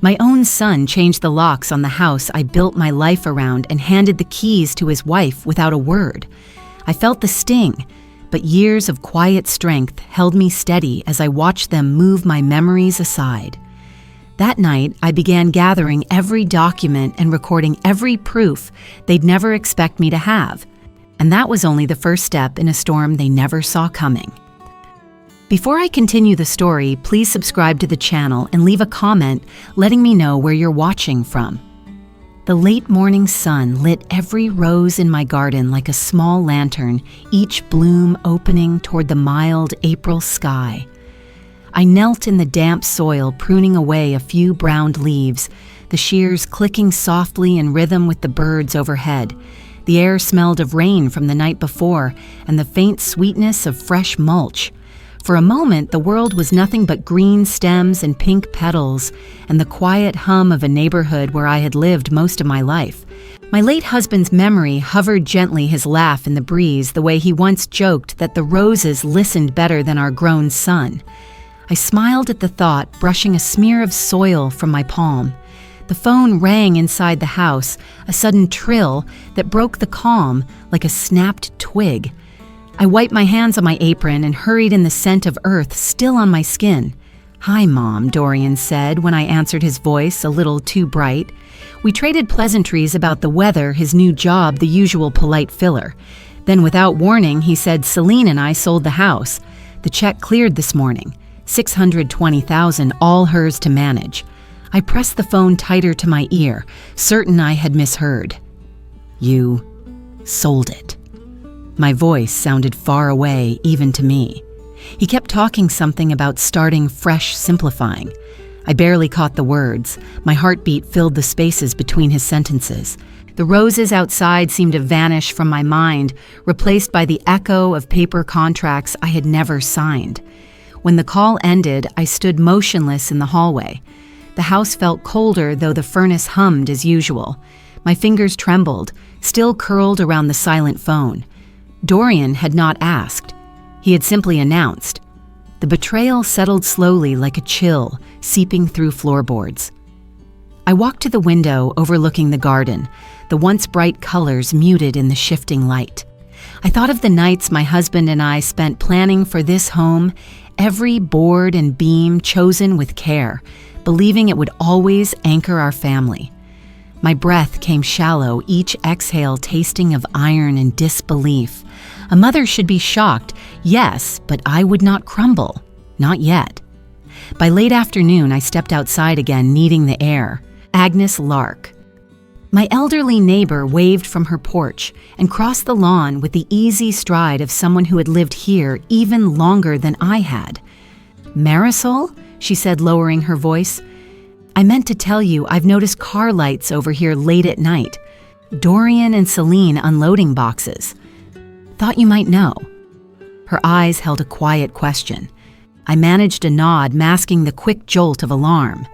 My own son changed the locks on the house I built my life around and handed the keys to his wife without a word. I felt the sting, but years of quiet strength held me steady as I watched them move my memories aside. That night, I began gathering every document and recording every proof they'd never expect me to have. And that was only the first step in a storm they never saw coming. Before I continue the story, please subscribe to the channel and leave a comment letting me know where you're watching from. The late morning sun lit every rose in my garden like a small lantern, each bloom opening toward the mild April sky. I knelt in the damp soil, pruning away a few browned leaves, the shears clicking softly in rhythm with the birds overhead. The air smelled of rain from the night before and the faint sweetness of fresh mulch. For a moment, the world was nothing but green stems and pink petals and the quiet hum of a neighborhood where I had lived most of my life. My late husband's memory hovered gently, his laugh in the breeze, the way he once joked that the roses listened better than our grown son. I smiled at the thought, brushing a smear of soil from my palm. The phone rang inside the house, a sudden trill that broke the calm like a snapped twig. I wiped my hands on my apron and hurried in the scent of earth still on my skin. "Hi, Mom," Dorian said when I answered his voice, a little too bright. We traded pleasantries about the weather, his new job, the usual polite filler. Then without warning, he said Celine and I sold the house. The check cleared this morning. $620,000, all hers to manage. I pressed the phone tighter to my ear, certain I had misheard. "You sold it." My voice sounded far away, even to me. He kept talking something about starting fresh, simplifying. I barely caught the words. My heartbeat filled the spaces between his sentences. The roses outside seemed to vanish from my mind, replaced by the echo of paper contracts I had never signed. When the call ended, I stood motionless in the hallway. The house felt colder, though the furnace hummed as usual. My fingers trembled, still curled around the silent phone. Dorian had not asked. He had simply announced. The betrayal settled slowly like a chill, seeping through floorboards. I walked to the window overlooking the garden, the once bright colors muted in the shifting light. I thought of the nights my husband and I spent planning for this home, every board and beam chosen with care, believing it would always anchor our family. My breath came shallow, each exhale tasting of iron and disbelief. A mother should be shocked, yes, but I would not crumble. Not yet. By late afternoon, I stepped outside again, needing the air. Agnes Lark. My elderly neighbor waved from her porch and crossed the lawn with the easy stride of someone who had lived here even longer than I had. "Marisol?" she said, lowering her voice. "I meant to tell you I've noticed car lights over here late at night. Dorian and Celine unloading boxes. Thought you might know." Her eyes held a quiet question. I managed a nod, masking the quick jolt of alarm.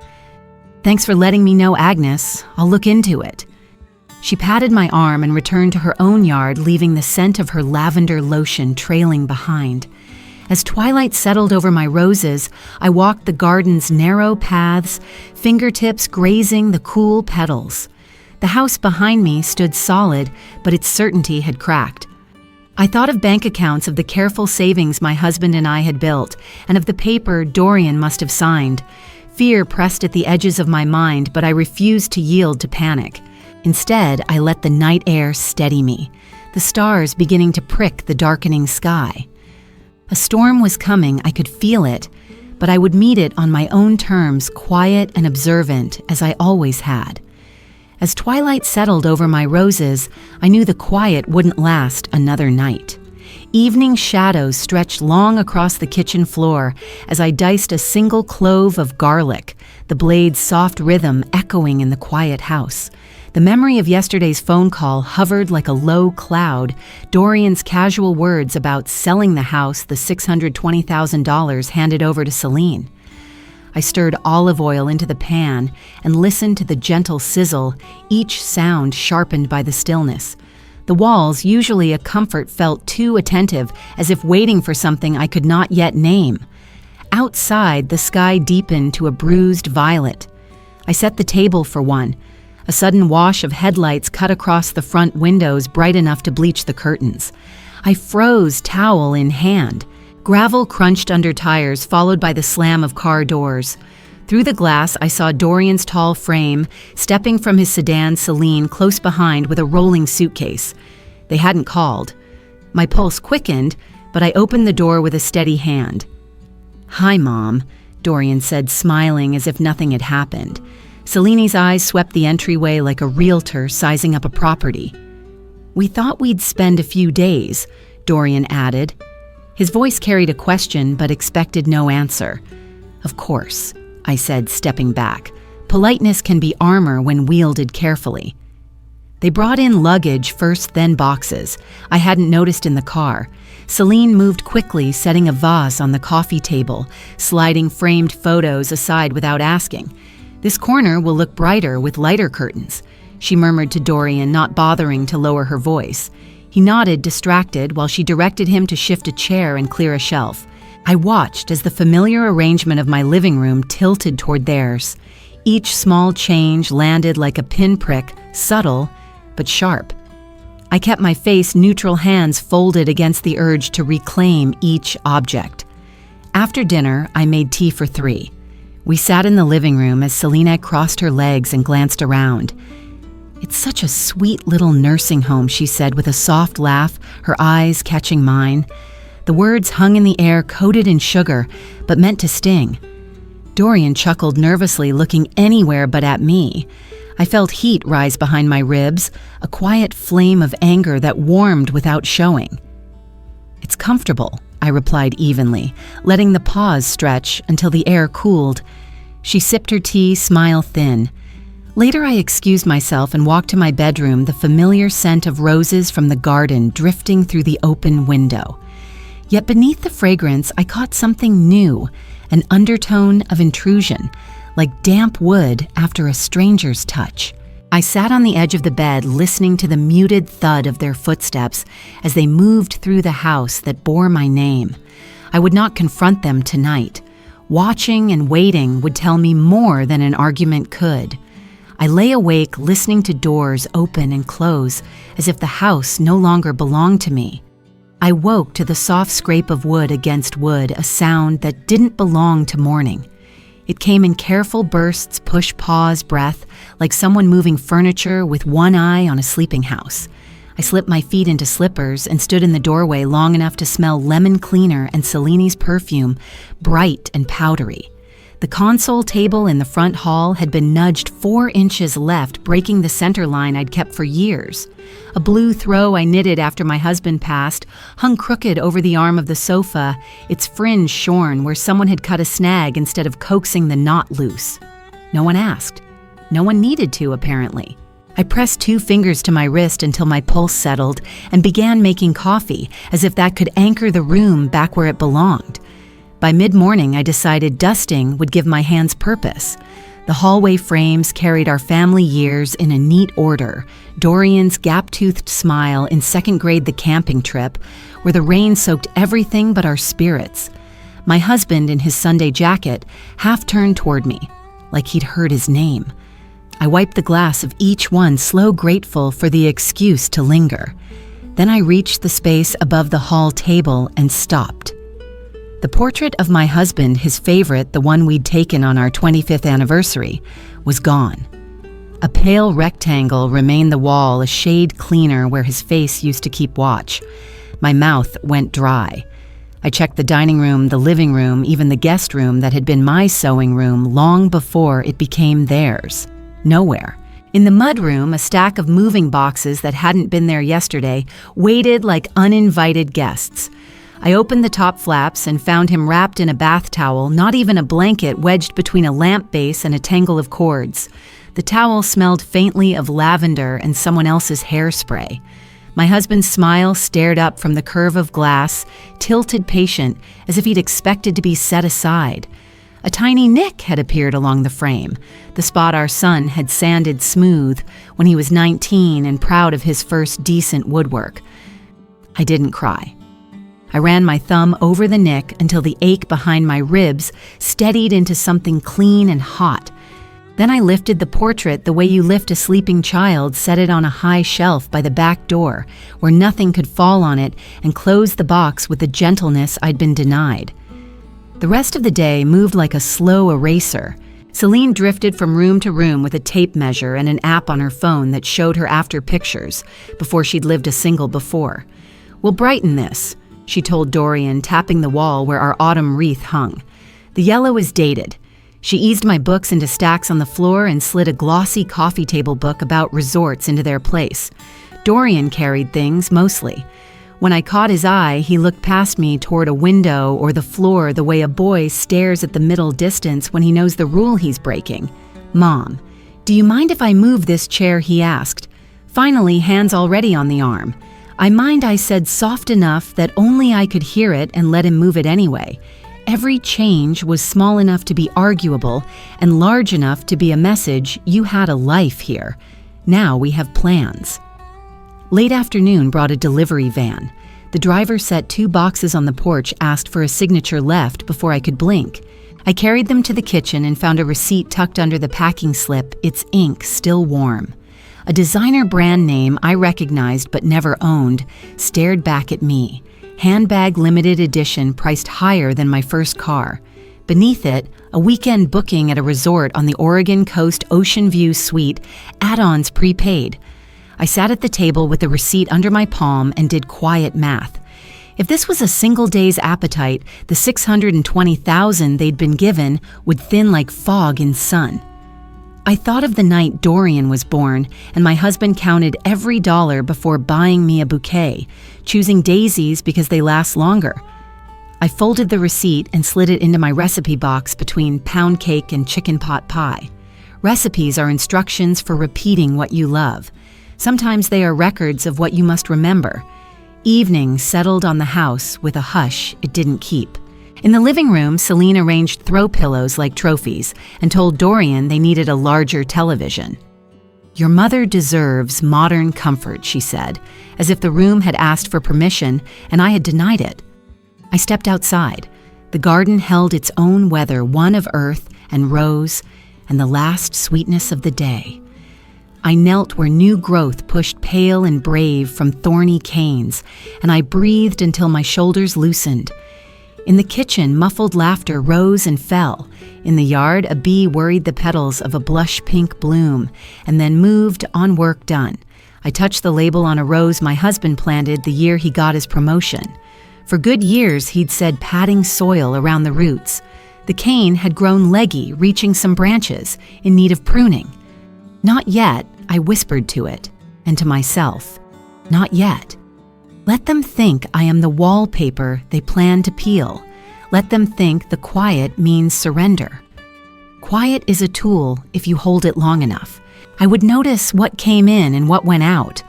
"Thanks for letting me know, Agnes. I'll look into it." She patted my arm and returned to her own yard, leaving the scent of her lavender lotion trailing behind. As twilight settled over my roses, I walked the garden's narrow paths, fingertips grazing the cool petals. The house behind me stood solid, but its certainty had cracked. I thought of bank accounts, of the careful savings my husband and I had built, and of the paper Dorian must have signed. Fear pressed at the edges of my mind, but I refused to yield to panic. Instead, I let the night air steady me, the stars beginning to prick the darkening sky. A storm was coming, I could feel it, but I would meet it on my own terms, quiet and observant, as I always had. As twilight settled over my roses, I knew the quiet wouldn't last another night. Evening shadows stretched long across the kitchen floor as I diced a single clove of garlic, the blade's soft rhythm echoing in the quiet house. The memory of yesterday's phone call hovered like a low cloud, Dorian's casual words about selling the house, the $620,000 handed over to Celine. I stirred olive oil into the pan and listened to the gentle sizzle, each sound sharpened by the stillness. The walls, usually a comfort, felt too attentive, as if waiting for something I could not yet name. Outside, the sky deepened to a bruised violet. I set the table for one. A sudden wash of headlights cut across the front windows bright enough to bleach the curtains. I froze, towel in hand. Gravel crunched under tires, followed by the slam of car doors. Through the glass, I saw Dorian's tall frame, stepping from his sedan Celine close behind with a rolling suitcase. They hadn't called. My pulse quickened, but I opened the door with a steady hand. "Hi, Mom," Dorian said, smiling as if nothing had happened. Celine's eyes swept the entryway like a realtor sizing up a property. "We thought we'd spend a few days," Dorian added. His voice carried a question but expected no answer. "Of course," I said, stepping back. Politeness can be armor when wielded carefully. They brought in luggage first, then boxes. I hadn't noticed in the car. Celine moved quickly, setting a vase on the coffee table, sliding framed photos aside without asking. "This corner will look brighter with lighter curtains," she murmured to Dorian, not bothering to lower her voice. He nodded, distracted, while she directed him to shift a chair and clear a shelf. I watched as the familiar arrangement of my living room tilted toward theirs. Each small change landed like a pinprick, subtle but sharp. I kept my face neutral, hands folded against the urge to reclaim each object. After dinner, I made tea for 3. We sat in the living room as Selena crossed her legs and glanced around. "It's such a sweet little nursing home," she said with a soft laugh, her eyes catching mine. The words hung in the air, coated in sugar, but meant to sting. Dorian chuckled nervously, looking anywhere but at me. I felt heat rise behind my ribs, a quiet flame of anger that warmed without showing. "It's comfortable," I replied evenly, letting the pause stretch until the air cooled. She sipped her tea, smile thin. Later, I excused myself and walked to my bedroom, the familiar scent of roses from the garden drifting through the open window. Yet beneath the fragrance, I caught something new, an undertone of intrusion, like damp wood after a stranger's touch. I sat on the edge of the bed, listening to the muted thud of their footsteps as they moved through the house that bore my name. I would not confront them tonight. Watching and waiting would tell me more than an argument could. I lay awake, listening to doors open and close, as if the house no longer belonged to me. I woke to the soft scrape of wood against wood, a sound that didn't belong to morning. It came in careful bursts, push, pause, breath, like someone moving furniture with one eye on a sleeping house. I slipped my feet into slippers and stood in the doorway long enough to smell lemon cleaner and Celine's perfume, bright and powdery. The console table in the front hall had been nudged 4 inches left, breaking the center line I'd kept for years. A blue throw I knitted after my husband passed hung crooked over the arm of the sofa, its fringe shorn where someone had cut a snag instead of coaxing the knot loose. No one asked. No one needed to, apparently. I pressed 2 fingers to my wrist until my pulse settled and began making coffee, as if that could anchor the room back where it belonged. By mid-morning, I decided dusting would give my hands purpose. The hallway frames carried our family years in a neat order. Dorian's gap-toothed smile in 2nd grade the camping trip, where the rain soaked everything but our spirits. My husband in his Sunday jacket half turned toward me, like he'd heard his name. I wiped the glass of each one, slow grateful for the excuse to linger. Then I reached the space above the hall table and stopped. The portrait of my husband, his favorite, the one we'd taken on our 25th anniversary, was gone. A pale rectangle remained the wall, a shade cleaner where his face used to keep watch. My mouth went dry. I checked the dining room, the living room, even the guest room that had been my sewing room long before it became theirs. Nowhere. In the mudroom, a stack of moving boxes that hadn't been there yesterday waited like uninvited guests. I opened the top flaps and found him wrapped in a bath towel, not even a blanket, wedged between a lamp base and a tangle of cords. The towel smelled faintly of lavender and someone else's hairspray. My husband's smile stared up from the curve of glass, tilted patient, as if he'd expected to be set aside. A tiny nick had appeared along the frame, the spot our son had sanded smooth when he was 19 and proud of his first decent woodwork. I didn't cry. I ran my thumb over the nick until the ache behind my ribs steadied into something clean and hot. Then I lifted the portrait the way you lift a sleeping child, set it on a high shelf by the back door, where nothing could fall on it, and closed the box with the gentleness I'd been denied. The rest of the day moved like a slow eraser. Celine drifted from room to room with a tape measure and an app on her phone that showed her after pictures, before she'd lived a single before. "We'll brighten this," she told Dorian, tapping the wall where our autumn wreath hung. "The yellow is dated." She eased my books into stacks on the floor and slid a glossy coffee table book about resorts into their place. Dorian carried things, mostly. When I caught his eye, he looked past me toward a window or the floor the way a boy stares at the middle distance when he knows the rule he's breaking. "Mom, do you mind if I move this chair?" he asked. Finally, hands already on the arm. "I mind," I said, soft enough that only I could hear it, and let him move it anyway. Every change was small enough to be arguable and large enough to be a message: you had a life here. Now we have plans. Late afternoon brought a delivery van. The driver set 2 boxes on the porch, asked for a signature left before I could blink. I carried them to the kitchen and found a receipt tucked under the packing slip, its ink still warm. A designer brand name I recognized but never owned stared back at me. Handbag limited edition, priced higher than my first car. Beneath it, a weekend booking at a resort on the Oregon Coast Ocean View Suite, add-ons prepaid. I sat at the table with the receipt under my palm and did quiet math. If this was a single day's appetite, the $620,000 they'd been given would thin like fog in sun. I thought of the night Dorian was born, and my husband counted every dollar before buying me a bouquet, choosing daisies because they last longer. I folded the receipt and slid it into my recipe box between pound cake and chicken pot pie. Recipes are instructions for repeating what you love. Sometimes they are records of what you must remember. Evening settled on the house with a hush it didn't keep. In the living room, Celine arranged throw pillows like trophies and told Dorian they needed a larger television. "Your mother deserves modern comfort," she said, as if the room had asked for permission and I had denied it. I stepped outside. The garden held its own weather, one of earth and rose and the last sweetness of the day. I knelt where new growth pushed pale and brave from thorny canes, and I breathed until my shoulders loosened. In the kitchen, muffled laughter rose and fell. In the yard, a bee worried the petals of a blush pink bloom, and then moved on, work done. I touched the label on a rose my husband planted the year he got his promotion. For good years, he'd said patting soil around the roots. The cane had grown leggy, reaching some branches, in need of pruning. "Not yet," I whispered to it, and to myself. "Not yet." Let them think I am the wallpaper they plan to peel. Let them think the quiet means surrender. Quiet is a tool if you hold it long enough. I would notice what came in and what went out.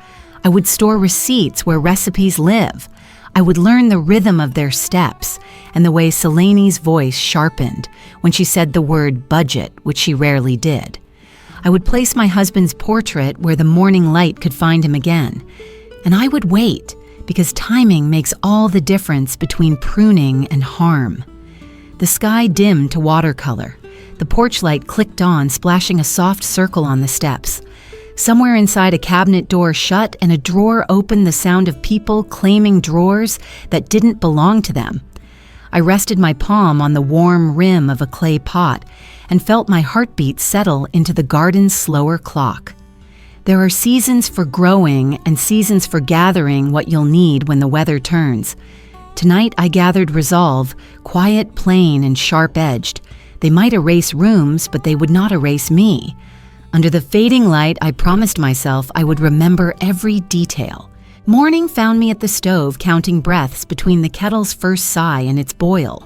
I would store receipts where recipes live. I would learn the rhythm of their steps and the way Selene's voice sharpened when she said the word budget, which she rarely did. I would place my husband's portrait where the morning light could find him again. And I would wait, because timing makes all the difference between pruning and harm. The sky dimmed to watercolor. The porch light clicked on, splashing a soft circle on the steps. Somewhere inside, a cabinet door shut and a drawer opened, the sound of people claiming drawers that didn't belong to them. I rested my palm on the warm rim of a clay pot and felt my heartbeat settle into the garden's slower clock. There are seasons for growing and seasons for gathering what you'll need when the weather turns. Tonight I gathered resolve, quiet, plain, and sharp-edged. They might erase rooms, but they would not erase me. Under the fading light, I promised myself I would remember every detail. Morning found me at the stove, counting breaths between the kettle's first sigh and its boil.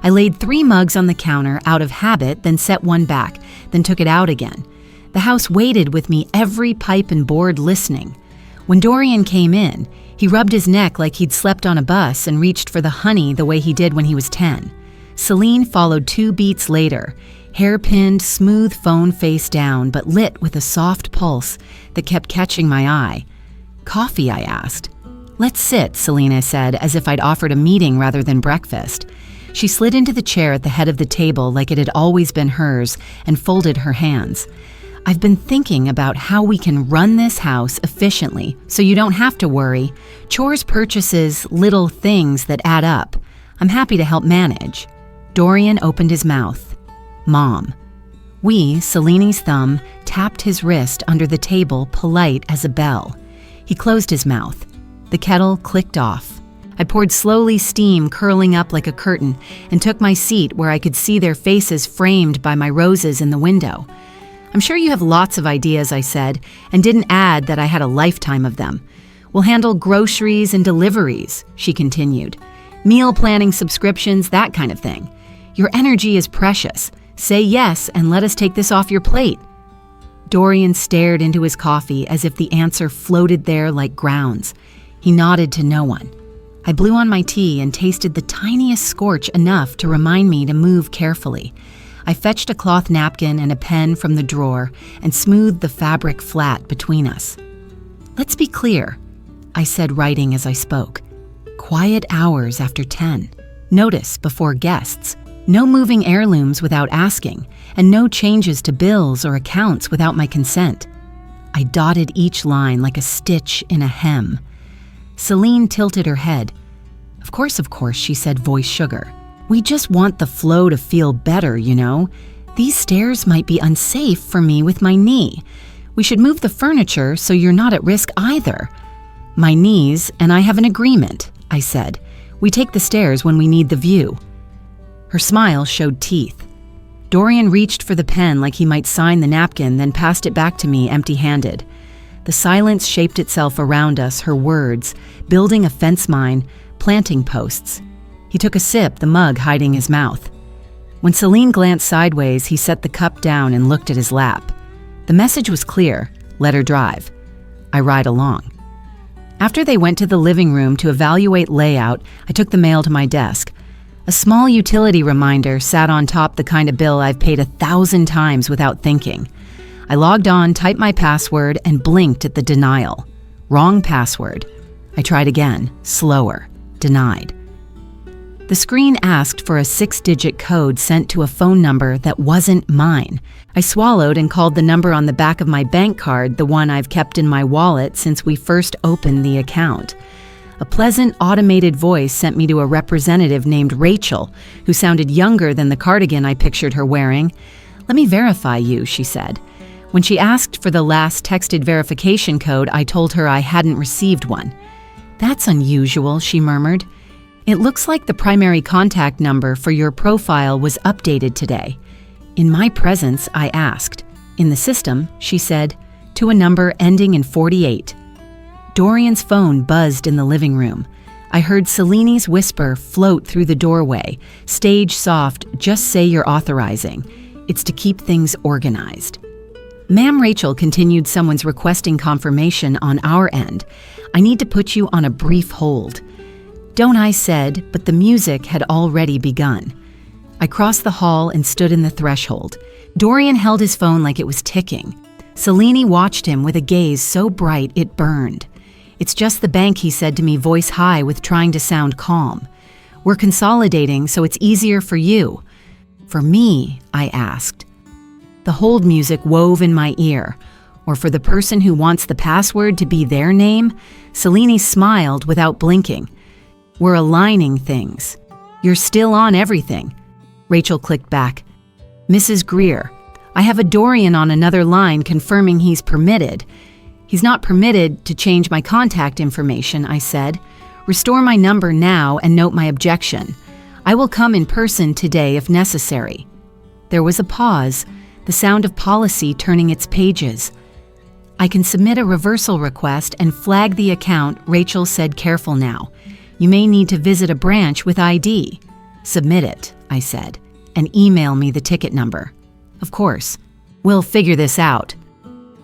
I laid 3 mugs on the counter out of habit, then set one back, then took it out again. The house waited with me, every pipe and board listening. When Dorian came in, he rubbed his neck like he'd slept on a bus and reached for the honey the way he did when he was 10. Celine followed 2 beats later, hair-pinned, smooth phone face down, but lit with a soft pulse that kept catching my eye. "Coffee?" I asked. "Let's sit," Selena said, as if I'd offered a meeting rather than breakfast. She slid into the chair at the head of the table like it had always been hers and folded her hands. I've been thinking about how we can run this house efficiently so you don't have to worry. Chores purchases little things that add up. I'm happy to help manage. Dorian opened his mouth. Mom. Selini's thumb, tapped his wrist under the table, polite as a bell. He closed his mouth. The kettle clicked off. I poured slowly, steam curling up like a curtain, and took my seat where I could see their faces framed by my roses in the window. I'm sure you have lots of ideas, I said, and didn't add that I had a lifetime of them. We'll handle groceries and deliveries, she continued. Meal planning subscriptions, that kind of thing. Your energy is precious. Say yes and let us take this off your plate. Dorian stared into his coffee as if the answer floated there like grounds. He nodded to no one. I blew on my tea and tasted the tiniest scorch enough to remind me to move carefully. I fetched a cloth napkin and a pen from the drawer and smoothed the fabric flat between us. Let's be clear, I said, writing as I spoke. Quiet hours after 10. Notice before guests. No moving heirlooms without asking, and no changes to bills or accounts without my consent. I dotted each line like a stitch in a hem. Celine tilted her head. Of course, she said, voice sugar. We just want the flow to feel better, you know. These stairs might be unsafe for me with my knee. We should move the furniture so you're not at risk either. My knees and I have an agreement, I said. We take the stairs when we need the view. Her smile showed teeth. Dorian reached for the pen like he might sign the napkin, then passed it back to me empty-handed. The silence shaped itself around us, her words, building a fence mine, planting posts. He took a sip, the mug hiding his mouth. When Celine glanced sideways, he set the cup down and looked at his lap. The message was clear, let her drive. I ride along. After they went to the living room to evaluate layout, I took the mail to my desk. A small utility reminder sat on top, the kind of bill I've paid 1,000 times without thinking. I logged on, typed my password, and blinked at the denial. Wrong password. I tried again, slower. Denied. The screen asked for a 6-digit code sent to a phone number that wasn't mine. I swallowed and called the number on the back of my bank card, the one I've kept in my wallet since we first opened the account. A pleasant, automated voice sent me to a representative named Rachel, who sounded younger than the cardigan I pictured her wearing. Let me verify you, she said. When she asked for the last texted verification code, I told her I hadn't received one. That's unusual, she murmured. It looks like the primary contact number for your profile was updated today. In my presence, I asked. In the system, she said, to a number ending in 48. Dorian's phone buzzed in the living room. I heard Celine's whisper float through the doorway. Stage soft, just say you're authorizing. It's to keep things organized. Ma'am Rachel, continued, someone's requesting confirmation on our end. I need to put you on a brief hold. Don't, I said, but the music had already begun. I crossed the hall and stood in the threshold. Dorian held his phone like it was ticking. Celine watched him with a gaze so bright it burned. It's just the bank, he said to me, voice high with trying to sound calm. We're consolidating so it's easier for you. For me, I asked. The hold music wove in my ear. Or for the person who wants the password to be their name? Celine smiled without blinking. We're aligning things. You're still on everything. Rachel clicked back. Mrs. Greer, I have a Dorian on another line confirming he's permitted. He's not permitted to change my contact information, I said. Restore my number now and note my objection. I will come in person today if necessary. There was a pause, the sound of policy turning its pages. I can submit a reversal request and flag the account, Rachel said, careful now. You may need to visit a branch with ID. Submit it, I said, and email me the ticket number. Of course. We'll figure this out,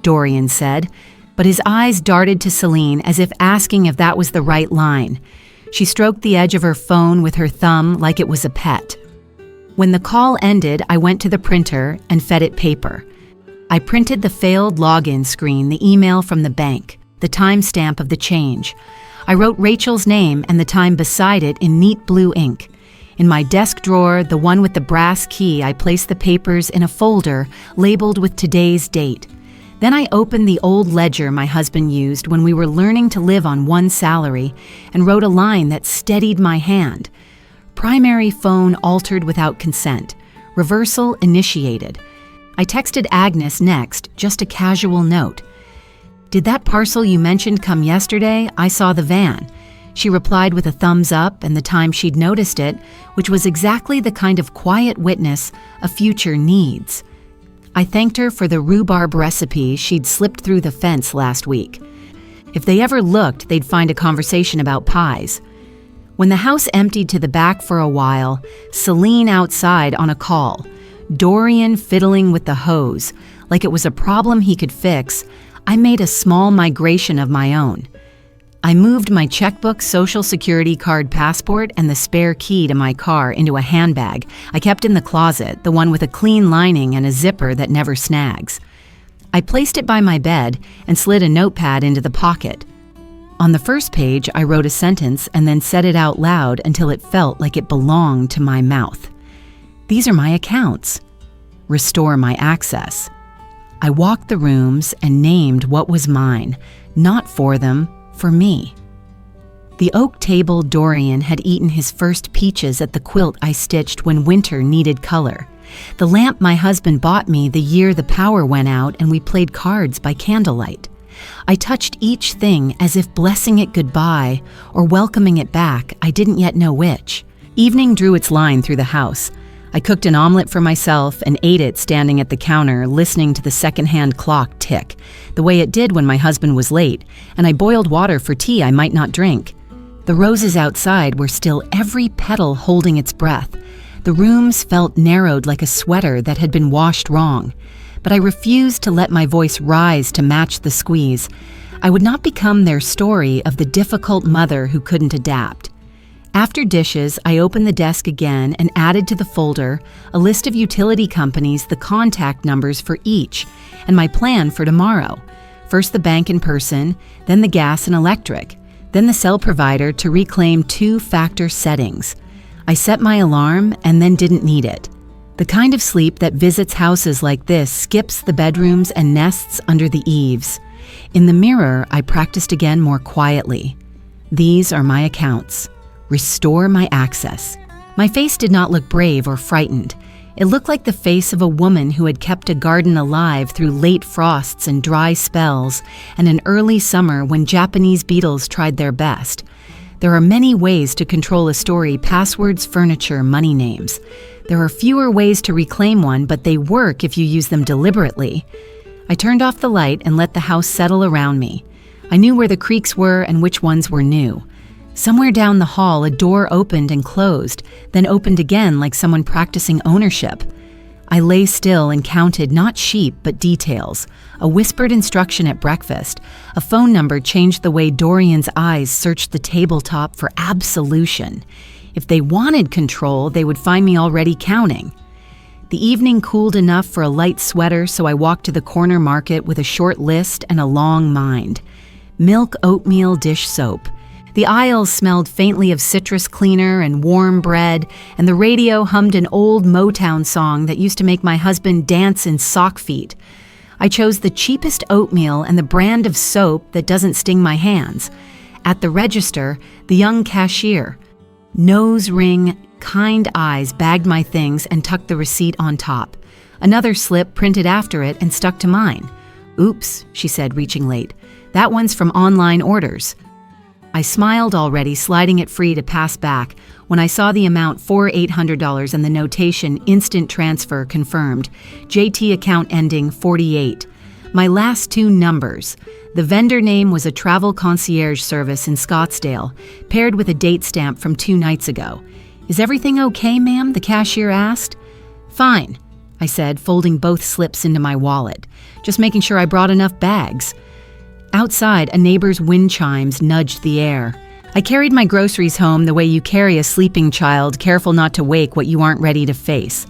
Dorian said, but his eyes darted to Celine as if asking if that was the right line. She stroked the edge of her phone with her thumb like it was a pet. When the call ended, I went to the printer and fed it paper. I printed the failed login screen, the email from the bank, the timestamp of the change. I wrote Rachel's name and the time beside it in neat blue ink. In my desk drawer, the one with the brass key, I placed the papers in a folder labeled with today's date. Then I opened the old ledger my husband used when we were learning to live on one salary and wrote a line that steadied my hand. Primary phone altered without consent. Reversal initiated. I texted Agnes next, just a casual note. "Did that parcel you mentioned come yesterday? I saw the van." She replied with a thumbs up and the time she'd noticed it, which was exactly the kind of quiet witness a future needs. I thanked her for the rhubarb recipe she'd slipped through the fence last week. If they ever looked, they'd find a conversation about pies. When the house emptied to the back for a while, Celine outside on a call, Dorian fiddling with the hose, like it was a problem he could fix, I made a small migration of my own. I moved my checkbook, social security card, passport, and the spare key to my car into a handbag I kept in the closet, the one with a clean lining and a zipper that never snags. I placed it by my bed and slid a notepad into the pocket. On the first page, I wrote a sentence and then said it out loud until it felt like it belonged to my mouth. These are my accounts. Restore my access. I walked the rooms and named what was mine, not for them, for me. The oak table Dorian had eaten his first peaches at the quilt I stitched when winter needed color. The lamp my husband bought me the year the power went out and we played cards by candlelight. I touched each thing as if blessing it goodbye or welcoming it back, I didn't yet know which. Evening drew its line through the house. I cooked an omelet for myself and ate it standing at the counter, listening to the second-hand clock tick, the way it did when my husband was late, and I boiled water for tea I might not drink. The roses outside were still every petal holding its breath. The rooms felt narrowed like a sweater that had been washed wrong. But I refused to let my voice rise to match the squeeze. I would not become their story of the difficult mother who couldn't adapt. After dishes, I opened the desk again and added to the folder a list of utility companies, the contact numbers for each, and my plan for tomorrow. First the bank in person, then the gas and electric, then the cell provider to reclaim 2-factor settings. I set my alarm and then didn't need it. The kind of sleep that visits houses like this skips the bedrooms and nests under the eaves. In the mirror, I practiced again more quietly. These are my accounts. Restore my access. My face did not look brave or frightened. It looked like the face of a woman who had kept a garden alive through late frosts and dry spells and an early summer when Japanese beetles tried their best. There are many ways to control a story: passwords, furniture, money names. There are fewer ways to reclaim one, but they work if you use them deliberately. I turned off the light and let the house settle around me. I knew where the creaks were and which ones were new. Somewhere down the hall, a door opened and closed, then opened again like someone practicing ownership. I lay still and counted not sheep but details. A whispered instruction at breakfast. A phone number changed the way Dorian's eyes searched the tabletop for absolution. If they wanted control, they would find me already counting. The evening cooled enough for a light sweater, so I walked to the corner market with a short list and a long mind. Milk oatmeal dish soap. The aisles smelled faintly of citrus cleaner and warm bread, and the radio hummed an old Motown song that used to make my husband dance in sock feet. I chose the cheapest oatmeal and the brand of soap that doesn't sting my hands. At the register, the young cashier, nose ring, kind eyes, bagged my things and tucked the receipt on top. Another slip printed after it and stuck to mine. "Oops," she said, reaching late. "That one's from online orders." I smiled already, sliding it free to pass back, when I saw the amount $4,800 and the notation instant transfer confirmed, JT account ending 48. My last two numbers. The vendor name was a travel concierge service in Scottsdale, paired with a date stamp from 2 nights ago. "Is everything okay, ma'am?" the cashier asked. "Fine," I said, folding both slips into my wallet, just making sure I brought enough bags. Outside, a neighbor's wind chimes nudged the air. I carried my groceries home the way you carry a sleeping child, careful not to wake what you aren't ready to face.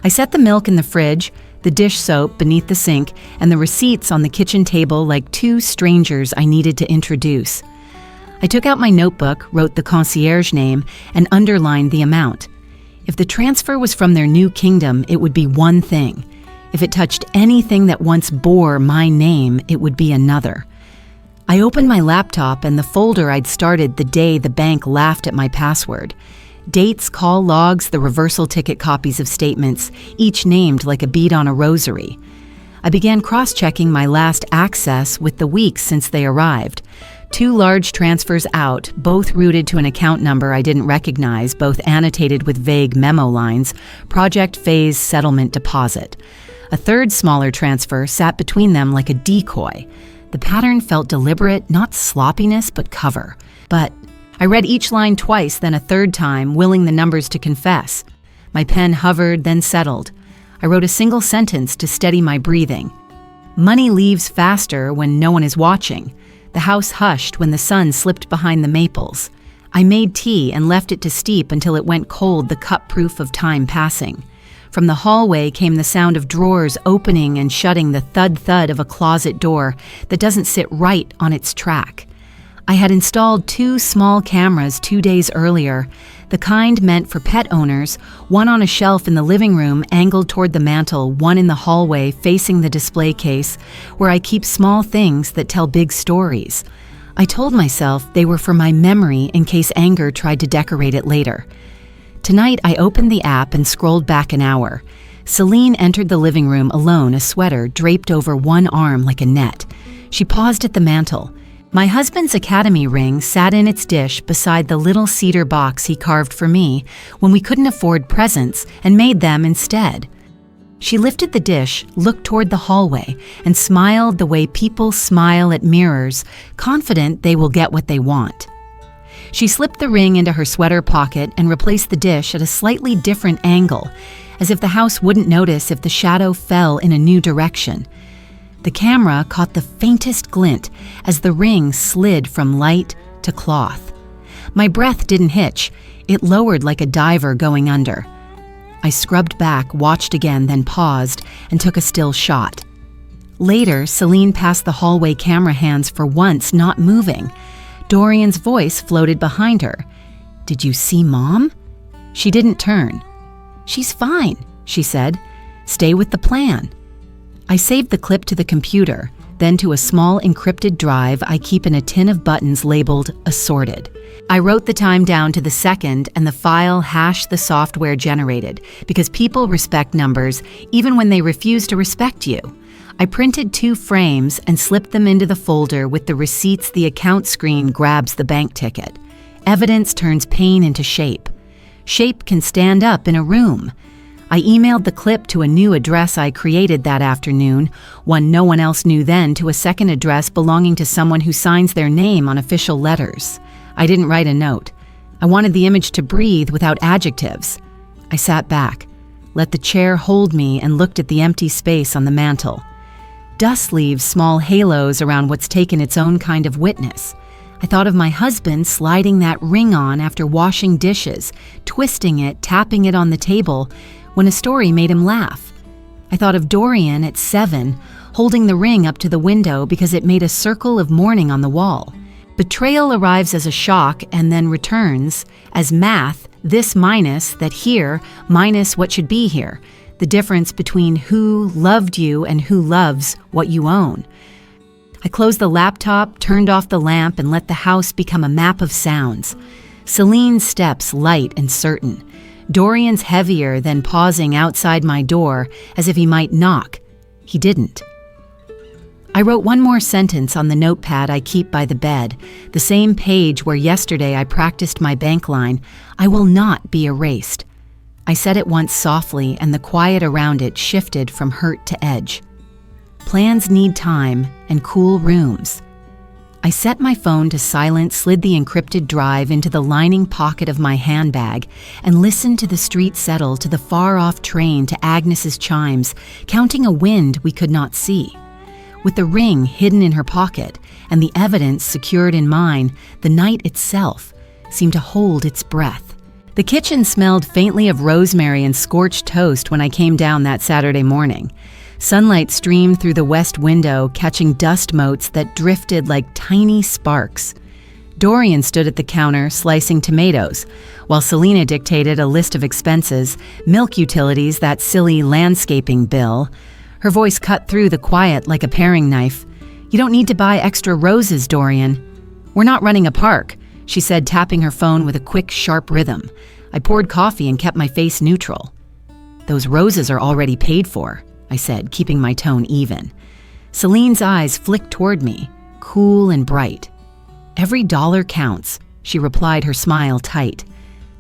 I set the milk in the fridge, the dish soap beneath the sink, and the receipts on the kitchen table like two strangers I needed to introduce. I took out my notebook, wrote the concierge name, and underlined the amount. If the transfer was from their new kingdom, it would be one thing. If it touched anything that once bore my name, it would be another. I opened my laptop and the folder I'd started the day the bank laughed at my password. Dates, call logs, the reversal ticket copies of statements, each named like a bead on a rosary. I began cross-checking my last access with the weeks since they arrived. 2 large transfers out, both routed to an account number I didn't recognize, both annotated with vague memo lines, project phase settlement deposit. A third smaller transfer sat between them like a decoy. The pattern felt deliberate, not sloppiness, but cover. But I read each line twice, then a third time, willing the numbers to confess. My pen hovered, then settled. I wrote a single sentence to steady my breathing. Money leaves faster when no one is watching. The house hushed when the sun slipped behind the maples. I made tea and left it to steep until it went cold, the cup proof of time passing. From the hallway came the sound of drawers opening and shutting, the thud-thud of a closet door that doesn't sit right on its track. I had installed 2 small cameras 2 days earlier, the kind meant for pet owners, one on a shelf in the living room angled toward the mantel, one in the hallway facing the display case, where I keep small things that tell big stories. I told myself they were for my memory in case anger tried to decorate it later. Tonight, I opened the app and scrolled back an hour. Celine entered the living room alone, a sweater draped over one arm like a net. She paused at the mantel. My husband's academy ring sat in its dish beside the little cedar box he carved for me when we couldn't afford presents and made them instead. She lifted the dish, looked toward the hallway, and smiled the way people smile at mirrors, confident they will get what they want. She slipped the ring into her sweater pocket and replaced the dish at a slightly different angle, as if the house wouldn't notice if the shadow fell in a new direction. The camera caught the faintest glint as the ring slid from light to cloth. My breath didn't hitch. It lowered like a diver going under. I scrubbed back, watched again, then paused and took a still shot. Later, Celine passed the hallway camera hands for once, not moving. Dorian's voice floated behind her. "Did you see Mom?" She didn't turn. "She's fine," she said. "Stay with the plan." I saved the clip to the computer, then to a small encrypted drive I keep in a tin of buttons labeled assorted. I wrote the time down to the second and the file hashed the software generated, because people respect numbers even when they refuse to respect you. I printed 2 frames and slipped them into the folder with the receipts. The account screen grabs the bank ticket. Evidence turns pain into shape. Shape can stand up in a room. I emailed the clip to a new address I created that afternoon, one no one else knew then, to a second address belonging to someone who signs their name on official letters. I didn't write a note. I wanted the image to breathe without adjectives. I sat back, let the chair hold me, and looked at the empty space on the mantel. Dust leaves small halos around what's taken its own kind of witness. I thought of my husband sliding that ring on after washing dishes, twisting it, tapping it on the table, when a story made him laugh. I thought of Dorian at 7, holding the ring up to the window because it made a circle of mourning on the wall. Betrayal arrives as a shock and then returns as math, this minus that here, minus what should be here. The difference between who loved you and who loves what you own. I closed the laptop, turned off the lamp, and let the house become a map of sounds. Celine's steps light and certain. Dorian's heavier, then pausing outside my door as if he might knock. He didn't. I wrote one more sentence on the notepad I keep by the bed, the same page where yesterday I practiced my bank line. I will not be erased. I said it once softly, and the quiet around it shifted from hurt to edge. Plans need time and cool rooms. I set my phone to silent, slid the encrypted drive into the lining pocket of my handbag, and listened to the street settle, to the far-off train, to Agnes's chimes, counting a wind we could not see. With the ring hidden in her pocket and the evidence secured in mine, the night itself seemed to hold its breath. The kitchen smelled faintly of rosemary and scorched toast when I came down that Saturday morning. Sunlight streamed through the west window, catching dust motes that drifted like tiny sparks. Dorian stood at the counter slicing tomatoes, while Selena dictated a list of expenses, milk utilities, that silly landscaping bill. Her voice cut through the quiet like a paring knife. "You don't need to buy extra roses, Dorian." "We're not running a park," she said, tapping her phone with a quick, sharp rhythm. I poured coffee and kept my face neutral. "Those roses are already paid for," I said, keeping my tone even. Celine's eyes flicked toward me, cool and bright. "Every dollar counts," she replied, her smile tight.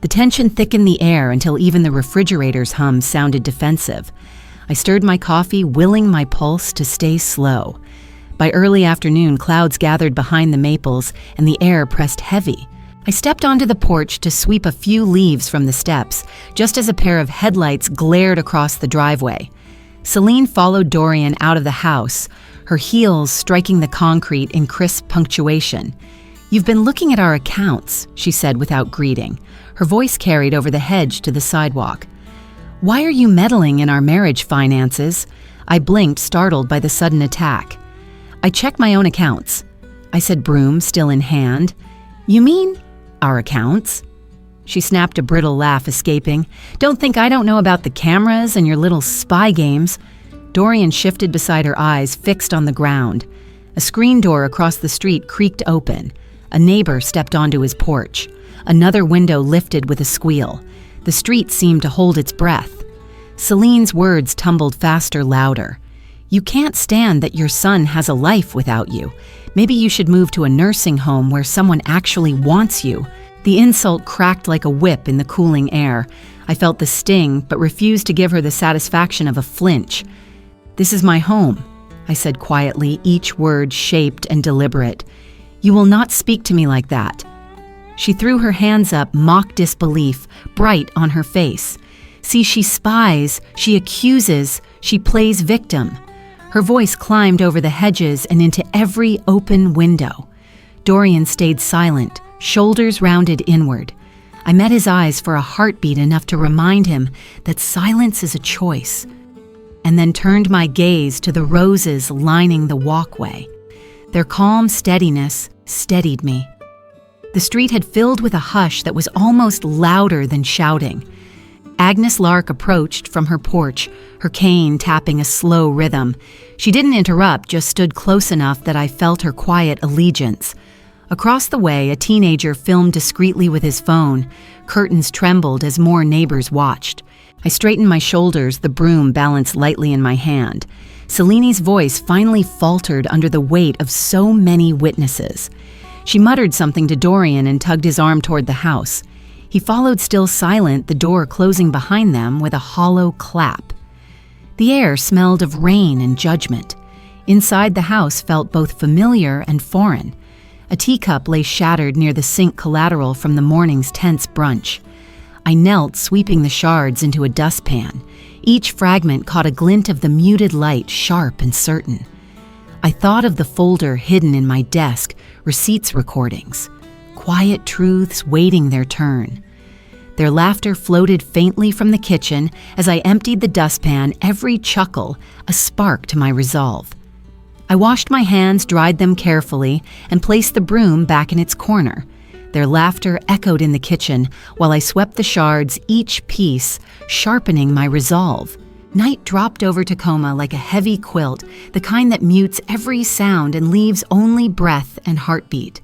The tension thickened the air until even the refrigerator's hum sounded defensive. I stirred my coffee, willing my pulse to stay slow. By early afternoon, clouds gathered behind the maples and the air pressed heavy. I stepped onto the porch to sweep a few leaves from the steps, just as a pair of headlights glared across the driveway. Celine followed Dorian out of the house, her heels striking the concrete in crisp punctuation. "You've been looking at our accounts," she said without greeting. Her voice carried over the hedge to the sidewalk. "Why are you meddling in our marriage finances?" I blinked, startled by the sudden attack. "I check my own accounts," I said, broom still in hand. "You mean our accounts?" She snapped a brittle laugh, escaping. "Don't think I don't know about the cameras and your little spy games." Dorian shifted beside her, eyes fixed on the ground. A screen door across the street creaked open. A neighbor stepped onto his porch. Another window lifted with a squeal. The street seemed to hold its breath. Celine's words tumbled faster, louder. "You can't stand that your son has a life without you. Maybe you should move to a nursing home where someone actually wants you." The insult cracked like a whip in the cooling air. I felt the sting, but refused to give her the satisfaction of a flinch. "This is my home," I said quietly, each word shaped and deliberate. "You will not speak to me like that." She threw her hands up, mock disbelief, bright on her face. "See, she spies, she accuses, she plays victim." Her voice climbed over the hedges and into every open window. Dorian stayed silent, shoulders rounded inward. I met his eyes for a heartbeat enough to remind him that silence is a choice, and then turned my gaze to the roses lining the walkway. Their calm steadiness steadied me. The street had filled with a hush that was almost louder than shouting. Agnes Lark approached from her porch, her cane tapping a slow rhythm. She didn't interrupt, just stood close enough that I felt her quiet allegiance. Across the way, a teenager filmed discreetly with his phone. Curtains trembled as more neighbors watched. I straightened my shoulders, the broom balanced lightly in my hand. Celine's voice finally faltered under the weight of so many witnesses. She muttered something to Dorian and tugged his arm toward the house. He followed, still silent, the door closing behind them with a hollow clap. The air smelled of rain and judgment. Inside the house felt both familiar and foreign. A teacup lay shattered near the sink collateral from the morning's tense brunch. I knelt, sweeping the shards into a dustpan. Each fragment caught a glint of the muted light, sharp and certain. I thought of the folder hidden in my desk, receipts recordings, quiet truths waiting their turn. Their laughter floated faintly from the kitchen as I emptied the dustpan, every chuckle a spark to my resolve. I washed my hands, dried them carefully, and placed the broom back in its corner. Their laughter echoed in the kitchen while I swept the shards, each piece sharpening my resolve. Night dropped over Tacoma like a heavy quilt, the kind that mutes every sound and leaves only breath and heartbeat.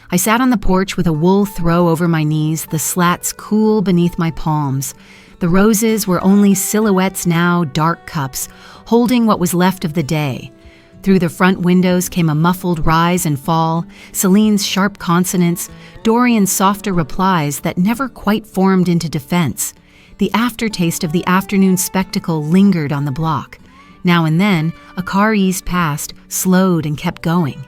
I sat on the porch with a wool throw over my knees, the slats cool beneath my palms. The roses were only silhouettes now, dark cups, holding what was left of the day. Through the front windows came a muffled rise and fall, Celine's sharp consonants, Dorian's softer replies that never quite formed into defense. The aftertaste of the afternoon spectacle lingered on the block. Now and then, a car eased past, slowed and kept going.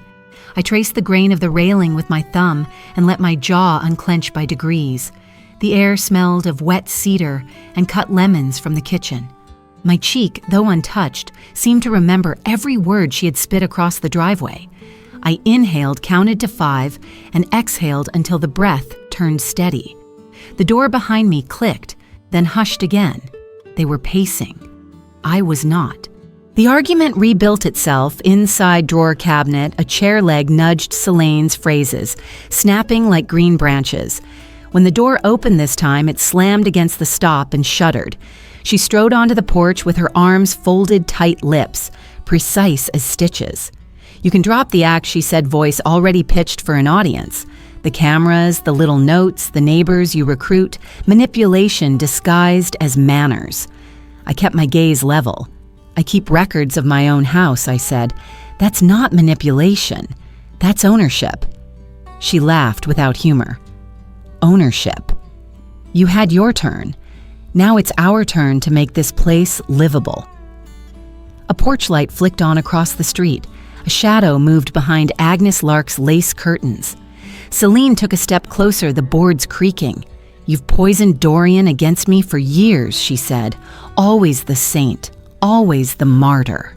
I traced the grain of the railing with my thumb and let my jaw unclench by degrees. The air smelled of wet cedar and cut lemons from the kitchen. My cheek, though untouched, seemed to remember every word she had spit across the driveway. I inhaled, counted to 5, and exhaled until the breath turned steady. The door behind me clicked, then hushed again. They were pacing. I was not. The argument rebuilt itself. Inside drawer cabinet, a chair leg nudged Celane's phrases, snapping like green branches. When the door opened this time, it slammed against the stop and shuddered. She strode onto the porch with her arms folded tight, lips precise as stitches. "You can drop the act," she said, voice already pitched for an audience. "The cameras, the little notes, the neighbors you recruit, manipulation disguised as manners." I kept my gaze level. "I keep records of my own house," I said. "That's not manipulation. That's ownership." She laughed without humor. "Ownership. You had your turn. Now it's our turn to make this place livable." A porch light flicked on across the street. A shadow moved behind Agnes Lark's lace curtains. Celane took a step closer, the boards creaking. "You've poisoned Dorian against me for years," she said. "Always the saint, always the martyr."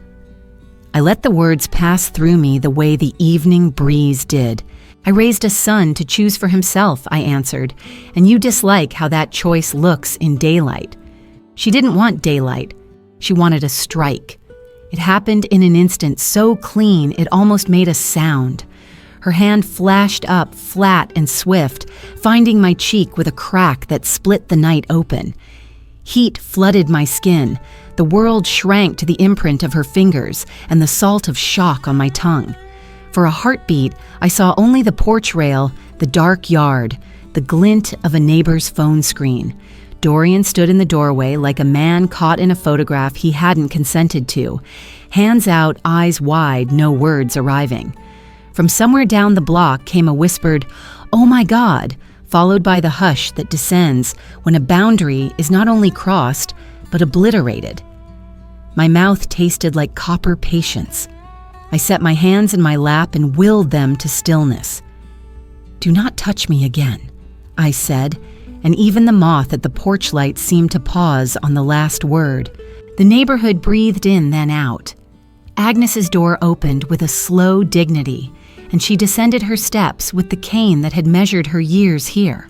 I let the words pass through me the way the evening breeze did. "I raised a son to choose for himself," I answered, "and you dislike how that choice looks in daylight." She didn't want daylight. She wanted a strike. It happened in an instant, so clean it almost made a sound. Her hand flashed up, flat and swift, finding my cheek with a crack that split the night open. Heat flooded my skin. The world shrank to the imprint of her fingers and the salt of shock on my tongue. For a heartbeat, I saw only the porch rail, the dark yard, the glint of a neighbor's phone screen. Dorian stood in the doorway like a man caught in a photograph he hadn't consented to. Hands out, eyes wide, no words arriving. From somewhere down the block came a whispered, "Oh my God," followed by the hush that descends when a boundary is not only crossed, but obliterated. My mouth tasted like copper patience. I set my hands in my lap and willed them to stillness. "Do not touch me again," I said, and even the moth at the porch light seemed to pause on the last word. The neighborhood breathed in, then out. Agnes's door opened with a slow dignity, and she descended her steps with the cane that had measured her years here.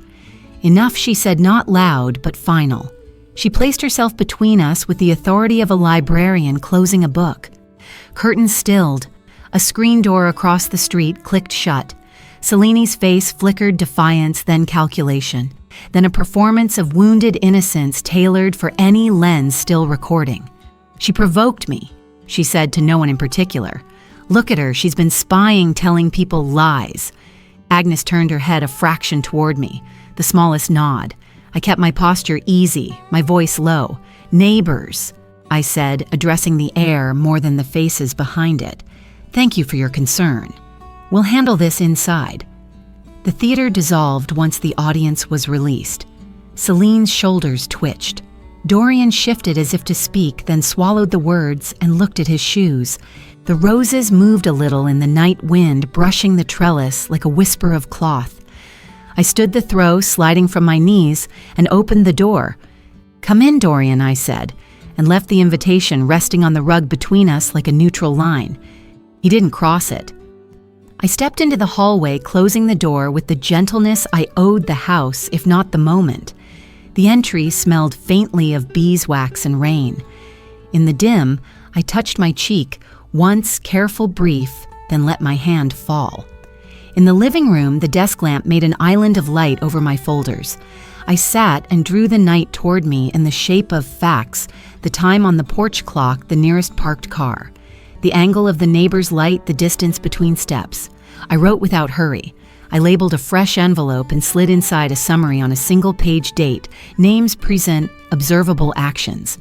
Enough, she said, not loud, but final. She placed herself between us with the authority of a librarian closing a book. Curtains stilled. A screen door across the street clicked shut. Celane's face flickered defiance, then calculation, then a performance of wounded innocence tailored for any lens still recording. "She provoked me," she said to no one in particular. "Look at her, she's been spying, telling people lies." Agnes turned her head a fraction toward me, the smallest nod. I kept my posture easy, my voice low. "Neighbors," I said, addressing the air more than the faces behind it. "Thank you for your concern. We'll handle this inside." The theater dissolved once the audience was released. Celane's shoulders twitched. Dorian shifted as if to speak, then swallowed the words and looked at his shoes. The roses moved a little in the night wind, brushing the trellis like a whisper of cloth. I stood the throw, sliding from my knees, and opened the door. "Come in, Dorian," I said, and left the invitation resting on the rug between us like a neutral line. He didn't cross it. I stepped into the hallway, closing the door with the gentleness I owed the house, if not the moment. The entry smelled faintly of beeswax and rain. In the dim, I touched my cheek, once careful, brief, then let my hand fall. In the living room, the desk lamp made an island of light over my folders. I sat and drew the night toward me in the shape of facts, the time on the porch clock, the nearest parked car. The angle of the neighbor's light, the distance between steps. I wrote without hurry. I labeled a fresh envelope and slid inside a summary on a single-page date, names present, observable actions.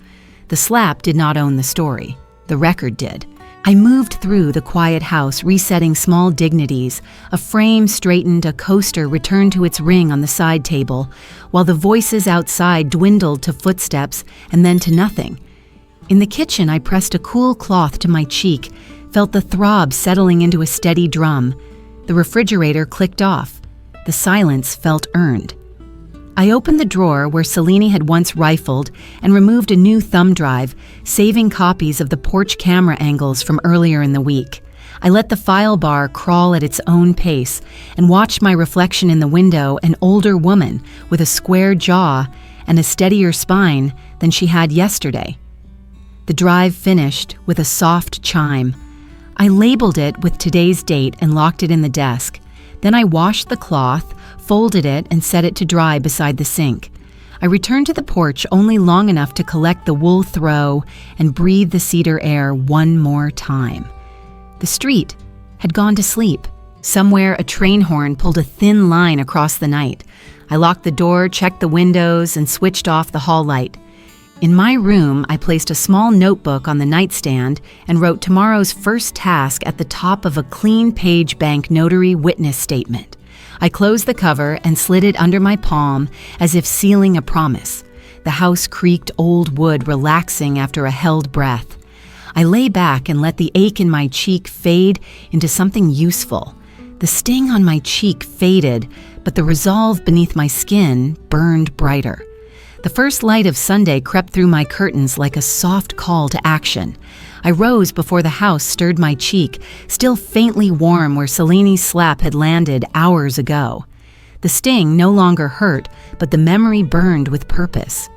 The slap did not own the story. The record did. I moved through the quiet house, resetting small dignities. A frame straightened, a coaster returned to its ring on the side table, while the voices outside dwindled to footsteps and then to nothing. In the kitchen, I pressed a cool cloth to my cheek, felt the throb settling into a steady drum. The refrigerator clicked off. The silence felt earned. I opened the drawer where Celane had once rifled and removed a new thumb drive, saving copies of the porch camera angles from earlier in the week. I let the file bar crawl at its own pace and watched my reflection in the window, an older woman with a square jaw and a steadier spine than she had yesterday. The drive finished with a soft chime. I labeled it with today's date and locked it in the desk. Then I washed the cloth, folded it, and set it to dry beside the sink. I returned to the porch only long enough to collect the wool throw and breathe the cedar air one more time. The street had gone to sleep. Somewhere a train horn pulled a thin line across the night. I locked the door, checked the windows, and switched off the hall light. In my room, I placed a small notebook on the nightstand and wrote tomorrow's first task at the top of a clean-page bank notary witness statement. I closed the cover and slid it under my palm as if sealing a promise. The house creaked old wood, relaxing after a held breath. I lay back and let the ache in my cheek fade into something useful. The sting on my cheek faded, but the resolve beneath my skin burned brighter. The first light of Sunday crept through my curtains like a soft call to action. I rose before the house stirred my cheek, still faintly warm where Celine's slap had landed hours ago. The sting no longer hurt, but the memory burned with purpose.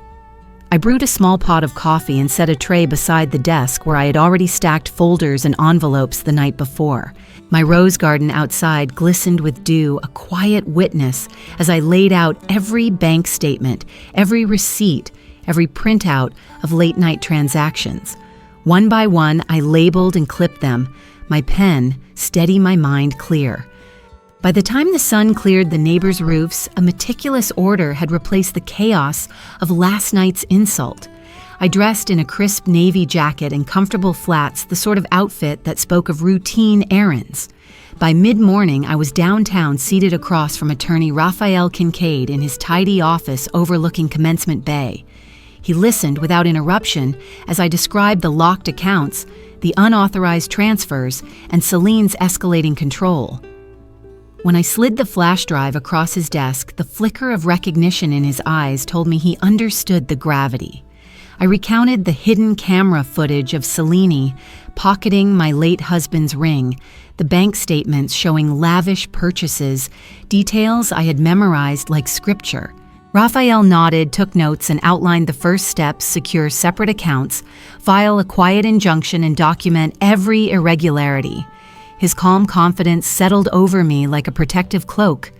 I brewed a small pot of coffee and set a tray beside the desk where I had already stacked folders and envelopes the night before. My rose garden outside glistened with dew, a quiet witness as I laid out every bank statement, every receipt, every printout of late-night transactions. One by one, I labeled and clipped them, my pen steady, my mind clear. By the time the sun cleared the neighbors' roofs, a meticulous order had replaced the chaos of last night's insult. I dressed in a crisp navy jacket and comfortable flats, the sort of outfit that spoke of routine errands. By mid-morning, I was downtown seated across from attorney Raphael Kincaid in his tidy office overlooking Commencement Bay. He listened without interruption as I described the locked accounts, the unauthorized transfers, and Celine's escalating control. When I slid the flash drive across his desk, the flicker of recognition in his eyes told me he understood the gravity. I recounted the hidden camera footage of Celine pocketing my late husband's ring, the bank statements showing lavish purchases, details I had memorized like scripture. Raphael nodded, took notes, and outlined the first steps: secure separate accounts, file a quiet injunction, and document every irregularity. His calm confidence settled over me like a protective cloak.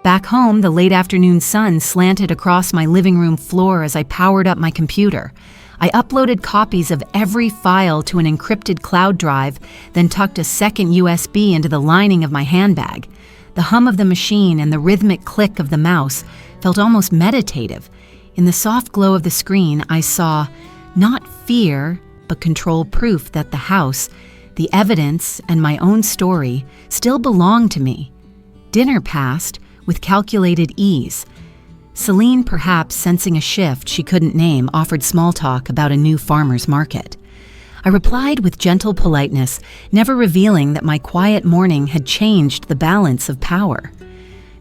Back home, the late afternoon sun slanted across my living room floor as I powered up my computer. I uploaded copies of every file to an encrypted cloud drive, then tucked a second USB into the lining of my handbag. The hum of the machine and the rhythmic click of the mouse felt almost meditative. In the soft glow of the screen, I saw not fear, but control proof that the house, the evidence, and my own story still belonged to me. Dinner passed with calculated ease. Celine, perhaps sensing a shift she couldn't name, offered small talk about a new farmer's market. I replied with gentle politeness, never revealing that my quiet morning had changed the balance of power.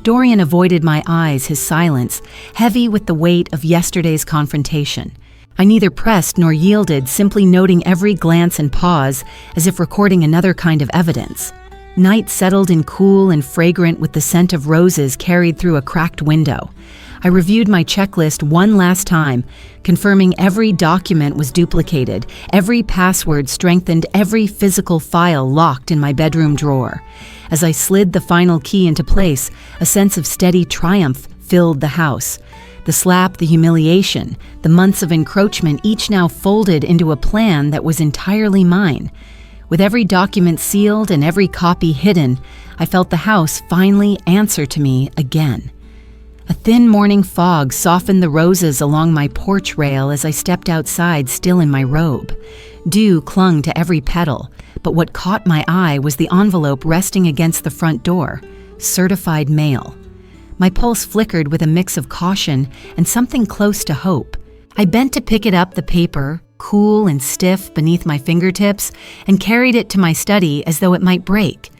Dorian avoided my eyes, his silence, heavy with the weight of yesterday's confrontation. I neither pressed nor yielded, simply noting every glance and pause, as if recording another kind of evidence. Night settled in cool and fragrant with the scent of roses carried through a cracked window. I reviewed my checklist one last time, confirming every document was duplicated, every password strengthened, every physical file locked in my bedroom drawer. As I slid the final key into place, a sense of steady triumph filled the house. The slap, the humiliation, the months of encroachment, each now folded into a plan that was entirely mine. With every document sealed and every copy hidden, I felt the house finally answer to me again. A thin morning fog softened the roses along my porch rail as I stepped outside, still in my robe. Dew clung to every petal, but what caught my eye was the envelope resting against the front door: certified mail. My pulse flickered with a mix of caution and something close to hope. I bent to pick it up, the paper, cool and stiff beneath my fingertips, and carried it to my study as though it might break.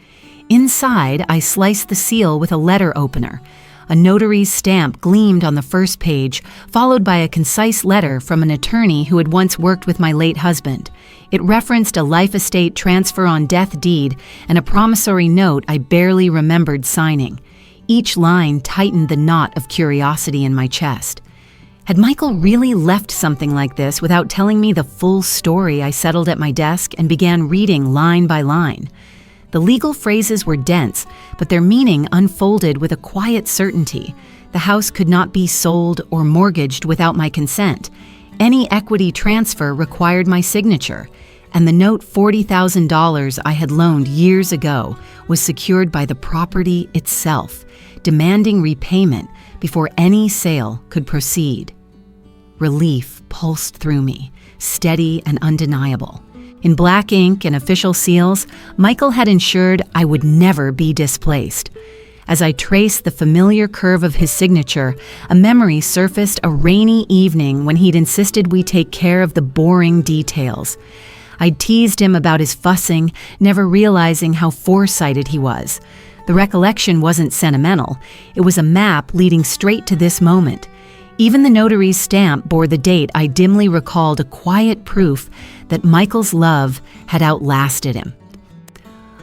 Inside, I sliced the seal with a letter opener. A notary's stamp gleamed on the first page, followed by a concise letter from an attorney who had once worked with my late husband. It referenced a life estate transfer on death deed and a promissory note I barely remembered signing. Each line tightened the knot of curiosity in my chest. Had Michael really left something like this without telling me the full story? I settled at my desk and began reading line by line. The legal phrases were dense, but their meaning unfolded with a quiet certainty. The house could not be sold or mortgaged without my consent. Any equity transfer required my signature, and the note $40,000 I had loaned years ago was secured by the property itself, demanding repayment before any sale could proceed. Relief pulsed through me, steady and undeniable. In black ink and official seals, Michael had ensured I would never be displaced. As I traced the familiar curve of his signature, a memory surfaced a rainy evening when he'd insisted we take care of the boring details. I'd teased him about his fussing, never realizing how foresighted he was. The recollection wasn't sentimental. It was a map leading straight to this moment. Even the notary's stamp bore the date I dimly recalled, a quiet proof that Michael's love had outlasted him.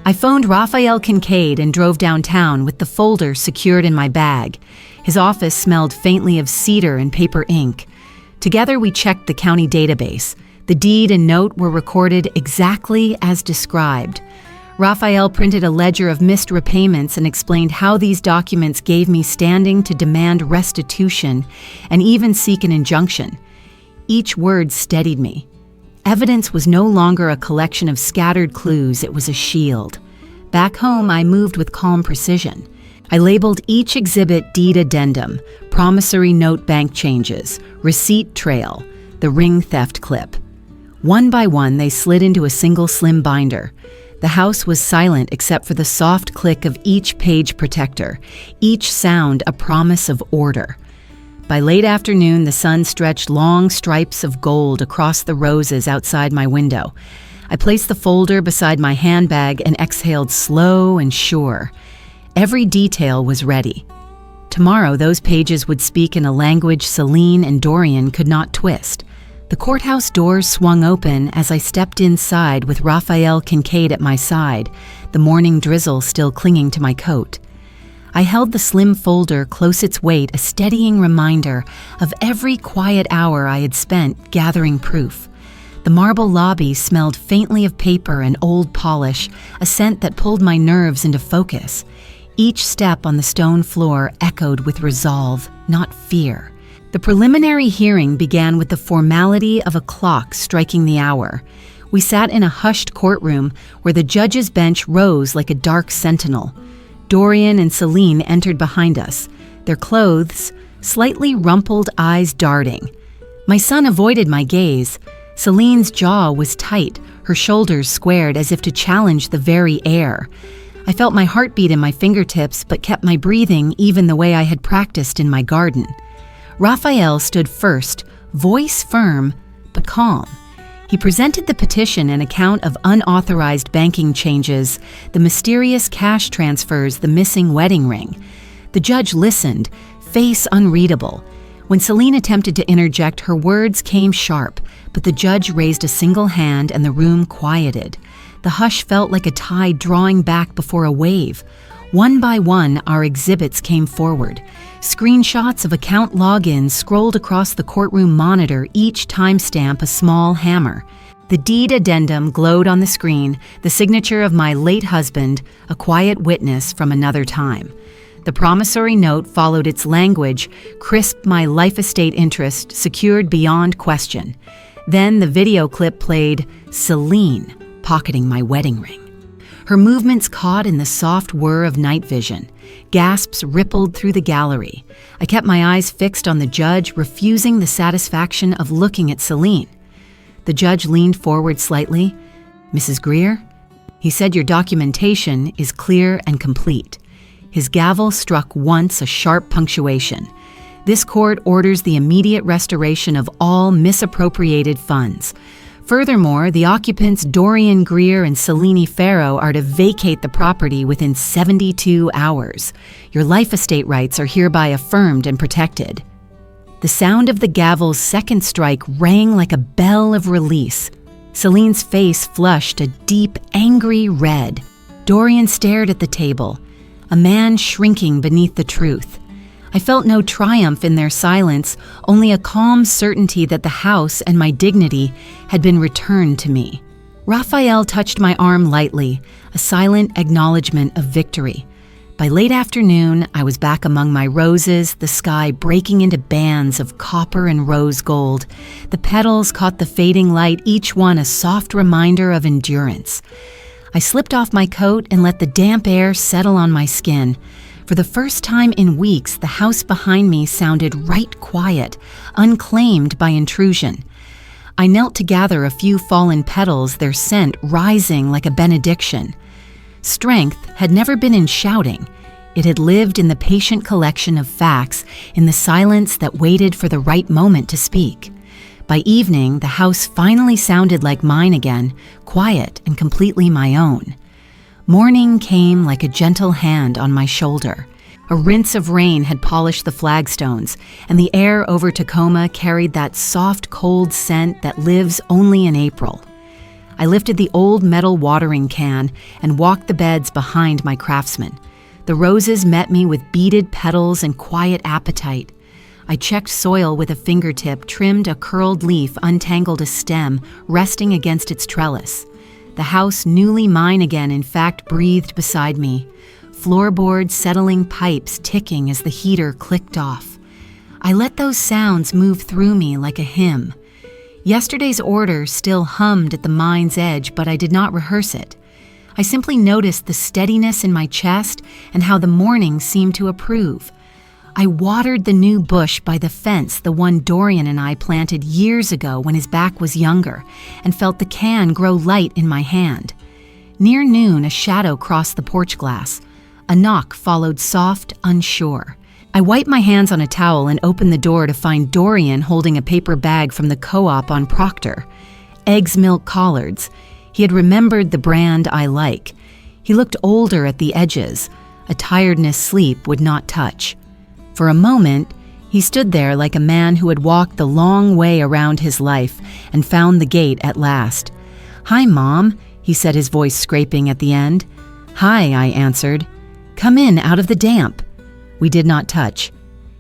I phoned Rekeyed and drove downtown with the folder secured in my bag. His office smelled faintly of cedar and paper ink. Together we checked the county database. The deed and note were recorded exactly as described. Raphael printed a ledger of missed repayments and explained how these documents gave me standing to demand restitution and even seek an injunction. Each word steadied me. Evidence was no longer a collection of scattered clues, it was a shield. Back home, I moved with calm precision. I labeled each exhibit deed addendum, promissory note bank changes, receipt trail, the ring theft clip. One by one, they slid into a single slim binder. The house was silent except for the soft click of each page protector, each sound a promise of order. By late afternoon, the sun stretched long stripes of gold across the roses outside my window. I placed the folder beside my handbag and exhaled slow and sure. Every detail was ready. Tomorrow, those pages would speak in a language Celine and Dorian could not twist. The courthouse doors swung open as I stepped inside with Rekeyed at my side, the morning drizzle still clinging to my coat. I held the slim folder close its weight, a steadying reminder of every quiet hour I had spent gathering proof. The marble lobby smelled faintly of paper and old polish, a scent that pulled my nerves into focus. Each step on the stone floor echoed with resolve, not fear. The preliminary hearing began with the formality of a clock striking the hour. We sat in a hushed courtroom where the judge's bench rose like a dark sentinel. Dorian and Celine entered behind us, their clothes slightly rumpled, eyes darting. My son avoided my gaze. Celine's jaw was tight, her shoulders squared as if to challenge the very air. I felt my heartbeat in my fingertips but kept my breathing even the way I had practiced in my garden. Raphael stood first, voice firm but calm. He presented the petition, an account of unauthorized banking changes, the mysterious cash transfers, the missing wedding ring. The judge listened, face unreadable. When Celine attempted to interject, her words came sharp, but the judge raised a single hand and the room quieted. The hush felt like a tide drawing back before a wave. One by one, our exhibits came forward. Screenshots of account logins scrolled across the courtroom monitor, each timestamp a small hammer. The deed addendum glowed on the screen, the signature of my late husband, a quiet witness from another time. The promissory note followed its language, crisp my life estate interest, secured beyond question. Then the video clip played, Celine pocketing my wedding ring. Her movements caught in the soft whir of night vision. Gasps rippled through the gallery. I kept my eyes fixed on the judge, refusing the satisfaction of looking at Celine. The judge leaned forward slightly. Mrs. Greer? He said your documentation is clear and complete. His gavel struck once a sharp punctuation. This court orders the immediate restoration of all misappropriated funds. Furthermore, the occupants Dorian Greer and Celine Farrow are to vacate the property within 72 hours. Your life estate rights are hereby affirmed and protected. The sound of the gavel's second strike rang like a bell of release. Celine's face flushed a deep, angry red. Dorian stared at the table, a man shrinking beneath the truth. I felt no triumph in their silence, only a calm certainty that the house and my dignity had been returned to me. Raphael touched my arm lightly, a silent acknowledgement of victory. By late afternoon, I was back among my roses, the sky breaking into bands of copper and rose gold. The petals caught the fading light, each one a soft reminder of endurance. I slipped off my coat and let the damp air settle on my skin. For the first time in weeks, the house behind me sounded right quiet, unclaimed by intrusion. I knelt to gather a few fallen petals, their scent rising like a benediction. Strength had never been in shouting. It had lived in the patient collection of facts, in the silence that waited for the right moment to speak. By evening, the house finally sounded like mine again, quiet and completely my own. Morning came like a gentle hand on my shoulder. A rinse of rain had polished the flagstones, and the air over Tacoma carried that soft, cold scent that lives only in April. I lifted the old metal watering can and walked the beds behind my craftsman. The roses met me with beaded petals and quiet appetite. I checked soil with a fingertip, trimmed a curled leaf, untangled a stem, resting against its trellis. The house, newly mine again, in fact, breathed beside me. Floorboards, settling pipes ticking as the heater clicked off. I let those sounds move through me like a hymn. Yesterday's order still hummed at the mind's edge, but I did not rehearse it. I simply noticed the steadiness in my chest and how the morning seemed to approve. I watered the new bush by the fence, the one Dorian and I planted years ago when his back was younger, and felt the can grow light in my hand. Near noon, a shadow crossed the porch glass. A knock followed, soft, unsure. I wiped my hands on a towel and opened the door to find Dorian holding a paper bag from the co-op on Proctor. Eggs Milk Collards. He had remembered the brand I like. He looked older at the edges. A tiredness sleep would not touch. For a moment, he stood there like a man who had walked the long way around his life and found the gate at last. "Hi, Mom," he said, his voice scraping at the end. "Hi," I answered. "Come in out of the damp." We did not touch.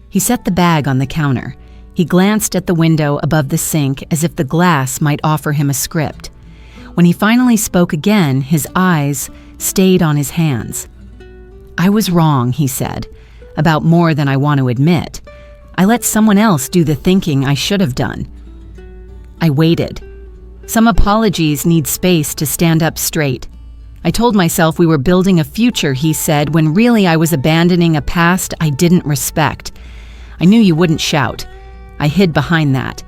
He set the bag on the counter. He glanced at the window above the sink as if the glass might offer him a script. When he finally spoke again, his eyes stayed on his hands. "I was wrong," he said, "about more than I want to admit. I let someone else do the thinking I should have done." I waited. Some apologies need space to stand up straight. I told myself we were building a future, he said, when really I was abandoning a past I didn't respect. I knew you wouldn't shout. I hid behind that.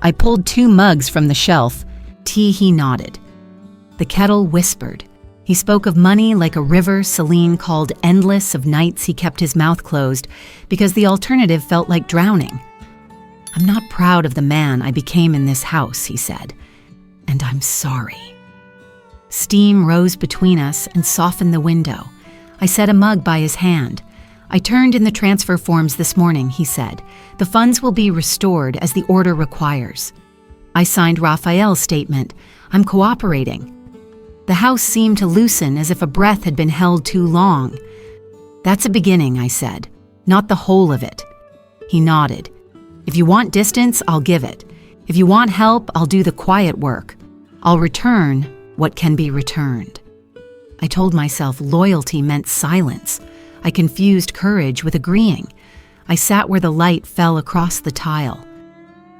I pulled 2 mugs from the shelf. Tea, he nodded. The kettle whispered. He spoke of money like a river Celine called endless, of nights he kept his mouth closed because the alternative felt like drowning. "I'm not proud of the man I became in this house," he said, "and I'm sorry." Steam rose between us and softened the window. I set a mug by his hand. "I turned in the transfer forms this morning," he said. "The funds will be restored as the order requires." I signed Raphael's statement. "I'm cooperating." The house seemed to loosen as if a breath had been held too long. "That's a beginning," I said. "Not the whole of it." He nodded. "If you want distance, I'll give it. If you want help, I'll do the quiet work. I'll return what can be returned." I told myself loyalty meant silence. I confused courage with agreeing. I sat where the light fell across the tile.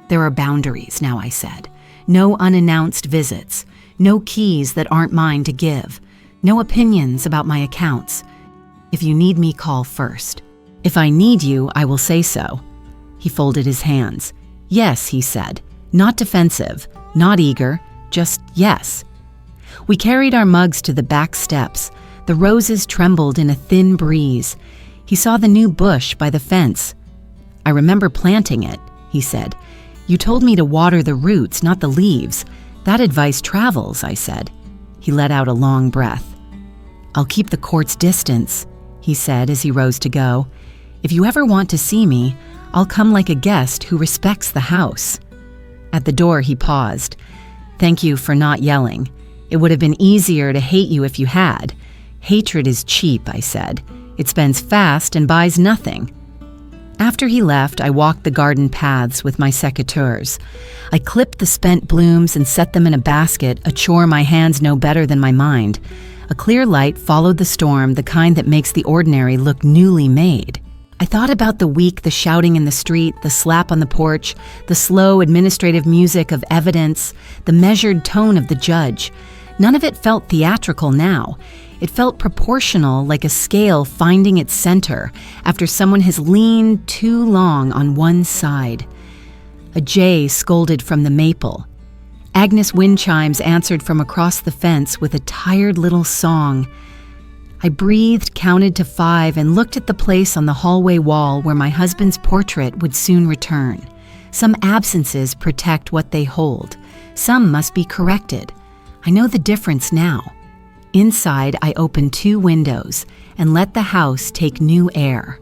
"There are boundaries now," I said. "No unannounced visits. No keys that aren't mine to give. No opinions about my accounts. If you need me, call first. If I need you, I will say so." He folded his hands. "Yes," he said. Not defensive, not eager, just yes. We carried our mugs to the back steps. The roses trembled in a thin breeze. He saw the new bush by the fence. "I remember planting it," he said. "You told me to water the roots, not the leaves. That advice travels," I said. He let out a long breath. "I'll keep the court's distance," he said as he rose to go. "If you ever want to see me, I'll come like a guest who respects the house." At the door, he paused. "Thank you for not yelling. It would have been easier to hate you if you had. Hatred is cheap," I said. "It spends fast and buys nothing." After he left, I walked the garden paths with my secateurs. I clipped the spent blooms and set them in a basket, a chore my hands know better than my mind. A clear light followed the storm, the kind that makes the ordinary look newly made. I thought about the week, the shouting in the street, the slap on the porch, the slow administrative music of evidence, the measured tone of the judge. None of it felt theatrical now. It felt proportional, like a scale finding its center after someone has leaned too long on one side. A jay scolded from the maple. Agnes wind chimes answered from across the fence with a tired little song. I breathed, counted to 5, and looked at the place on the hallway wall where my husband's portrait would soon return. Some absences protect what they hold. Some must be corrected. I know the difference now. Inside, I opened 2 windows and let the house take new air.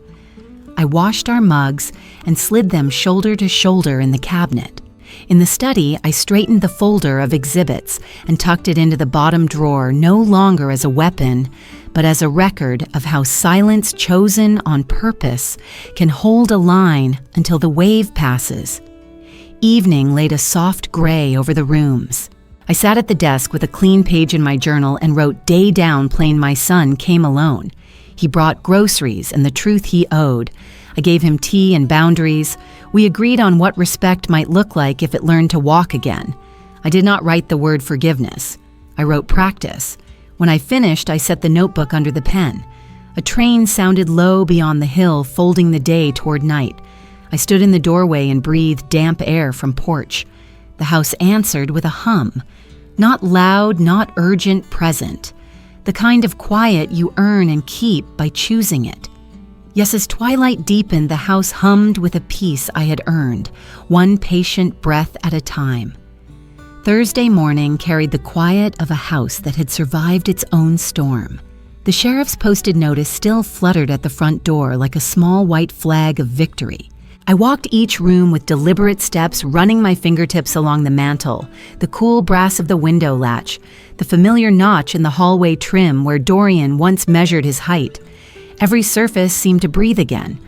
I washed our mugs and slid them shoulder to shoulder in the cabinet. In the study, I straightened the folder of exhibits and tucked it into the bottom drawer, no longer as a weapon, but as a record of how silence chosen on purpose can hold a line until the wave passes. Evening laid a soft gray over the rooms. I sat at the desk with a clean page in my journal and wrote day down plain my son came alone. He brought groceries and the truth he owed. I gave him tea and boundaries. We agreed on what respect might look like if it learned to walk again. I did not write the word forgiveness. I wrote practice. When I finished, I set the notebook under the pen. A train sounded low beyond the hill, folding the day toward night. I stood in the doorway and breathed damp air from porch. The house answered with a hum. Not loud, not urgent, present. The kind of quiet you earn and keep by choosing it. Yes, as twilight deepened, the house hummed with a peace I had earned, one patient breath at a time. Thursday morning carried the quiet of a house that had survived its own storm. The sheriff's posted notice still fluttered at the front door like a small white flag of victory. I walked each room with deliberate steps, running my fingertips along the mantel, the cool brass of the window latch, the familiar notch in the hallway trim where Dorian once measured his height. Every surface seemed to breathe again.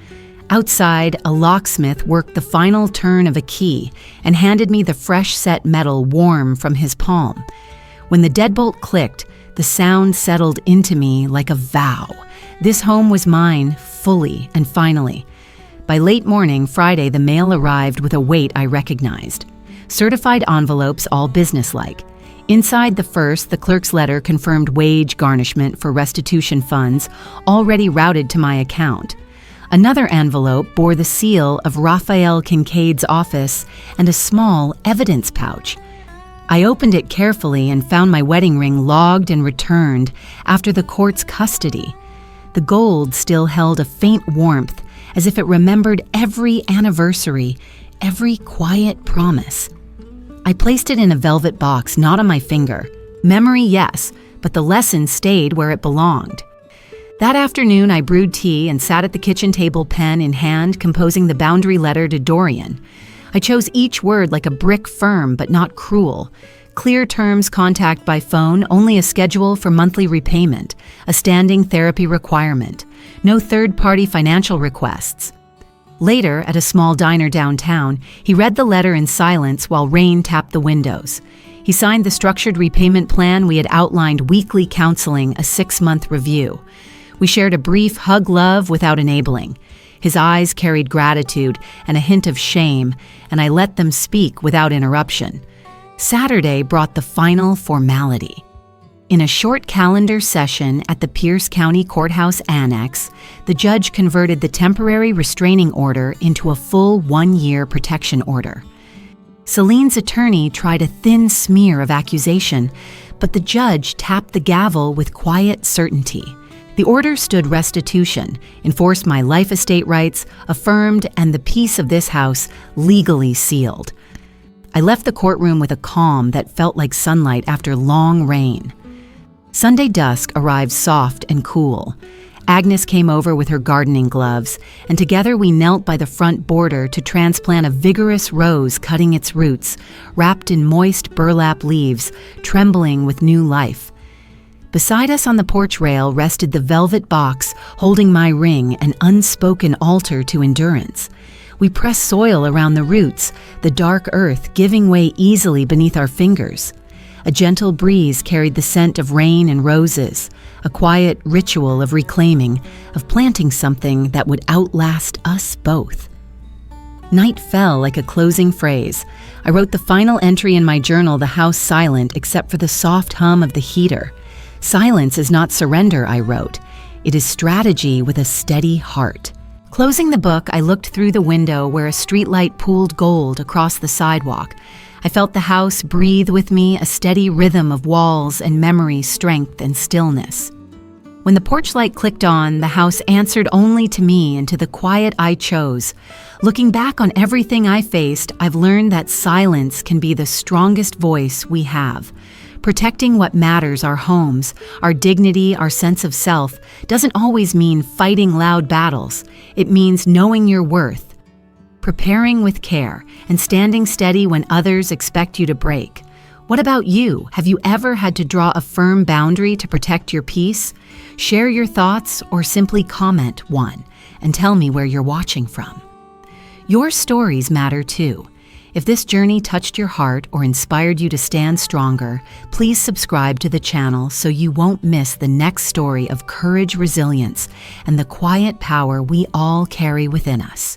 Outside, a locksmith worked the final turn of a key and handed me the fresh-set metal warm from his palm. When the deadbolt clicked, the sound settled into me like a vow. This home was mine, fully and finally. By late morning, Friday, the mail arrived with a weight I recognized. Certified envelopes, all businesslike. Inside the first, the clerk's letter confirmed wage garnishment for restitution funds already routed to my account. Another envelope bore the seal of Raphael Kincaid's office and a small evidence pouch. I opened it carefully and found my wedding ring logged and returned after the court's custody. The gold still held a faint warmth, as if it remembered every anniversary, every quiet promise. I placed it in a velvet box, not on my finger. Memory, yes, but the lesson stayed where it belonged. That afternoon, I brewed tea and sat at the kitchen table, pen in hand, composing the boundary letter to Dorian. I chose each word like a brick firm, but not cruel. Clear terms, contact by phone, only a schedule for monthly repayment, a standing therapy requirement, no third-party financial requests. Later, at a small diner downtown, he read the letter in silence while rain tapped the windows. He signed the structured repayment plan we had outlined, weekly counseling, a 6-month review. We shared a brief hug-love without enabling. His eyes carried gratitude and a hint of shame, and I let them speak without interruption. Saturday brought the final formality. In a short calendar session at the Pierce County Courthouse Annex, the judge converted the temporary restraining order into a full 1-year protection order. Celine's attorney tried a thin smear of accusation, but the judge tapped the gavel with quiet certainty. The order stood restitution, enforced my life estate rights, affirmed, and the peace of this house legally sealed. I left the courtroom with a calm that felt like sunlight after long rain. Sunday dusk arrived soft and cool. Agnes came over with her gardening gloves, and together we knelt by the front border to transplant a vigorous rose cutting its roots, wrapped in moist burlap leaves, trembling with new life. Beside us on the porch rail rested the velvet box holding my ring, an unspoken altar to endurance. We pressed soil around the roots, the dark earth giving way easily beneath our fingers. A gentle breeze carried the scent of rain and roses, a quiet ritual of reclaiming, of planting something that would outlast us both. Night fell like a closing phrase. I wrote the final entry in my journal, the house silent except for the soft hum of the heater. Silence is not surrender, I wrote. It is strategy with a steady heart. Closing the book, I looked through the window where a streetlight pooled gold across the sidewalk. I felt the house breathe with me, a steady rhythm of walls and memory, strength and stillness. When the porch light clicked on, the house answered only to me and to the quiet I chose. Looking back on everything I faced, I've learned that silence can be the strongest voice we have. Protecting what matters, our homes, our dignity, our sense of self, doesn't always mean fighting loud battles. It means knowing your worth, preparing with care, and standing steady when others expect you to break. What about you? Have you ever had to draw a firm boundary to protect your peace? Share your thoughts or simply comment one and tell me where you're watching from. Your stories matter too. If this journey touched your heart or inspired you to stand stronger, please subscribe to the channel so you won't miss the next story of courage, resilience, and the quiet power we all carry within us.